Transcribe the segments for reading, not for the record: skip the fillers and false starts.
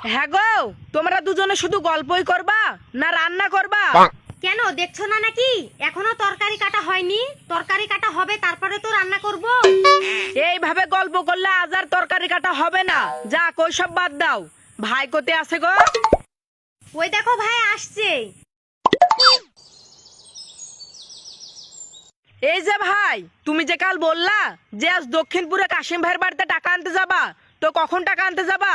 হ্যাঁ গো, তোমরা দুজনে শুধু গল্পই করবা না রান্না করবা? কেন দেখছো না নাকি এখনো তরকারি কাটা হয়নি? তরকারি কাটা হবে তারপরে তো রান্না করব। এইভাবে গল্প করলে আজ আর তরকারি কাটা হবে না। যা কই সব বাদ দাও। ভাই কোতে আছে গো? ওই দেখো ভাই আসছে। এই যে ভাই, তুমি যে কাল বললা যে আজ দক্ষিণপুরে কাশিম ভাইয়ের বাড়িতে টাকা আনতে যাবা, তো কখন টাকা আনতে যাবা?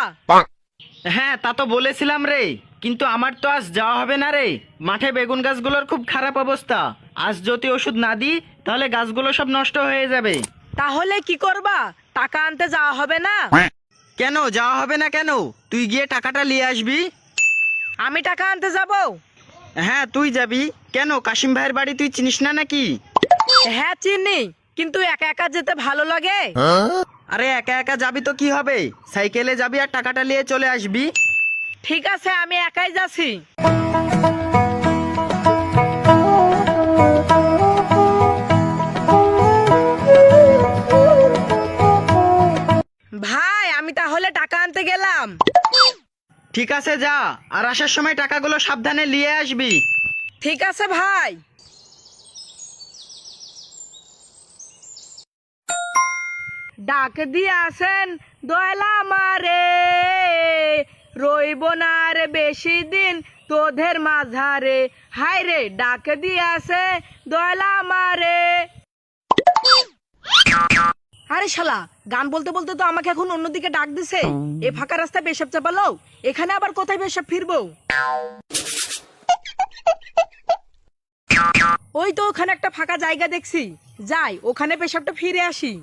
হ্যাঁ তা তো বলেছিলাম রে, কিন্তু আমার তো আজ যাওয়া হবে না রে। মাঠে বেগুন গাছগুলোর খুব খারাপ অবস্থা। আজ যদি ওষুধ না দিই তাহলে গাছগুলো সব নষ্ট হয়ে যাবে। তাহলে কি করবা? টাকা আনতে যাওয়া হবে না? কেন যাওয়া হবে না কেন? তুই গিয়ে টাকাটা নিয়ে আসবি। আমি টাকা আনতে যাব? হ্যাঁ তুই যাবি। কেন কাশিম ভাইয়ের বাড়ি তুই চিনিস না নাকি? হ্যাঁ চিনি, কিন্তু একা একা যেতে ভালো লাগে। আরে একা একা যাবি তো কি হবে, সাইকেলে যাবি আর টাকাটা নিয়ে চলে আসবি। ঠিক আছে, আমি একাই যাচ্ছি। ভাই আমি তাহলে টাকা আনতে গেলাম। ঠিক আছে যা, আর আসার সময় টাকাগুলো সাবধানে নিয়ে আসবি। ঠিক আছে ভাই। ডাক দিয়াছেন দয়ালা আমারে, রইব না রে বেশি দিন তোদের মাঝারে। হায় রে ডাক দিয়াছে দয়ালা আমারে। আরে শালা, গান বলতে বলতে তো আমাকে এখন অন্যদিকে ডাক দিছে। এ ফাঁকা রাস্তায় পেশাব চাপালো, এখানে আবার কোথায় পেশাব ফিরবো? ওই তো ওখানে একটা ফাঁকা জায়গা দেখছি, যাই ওখানে পেশাবটা ফিরে আসি।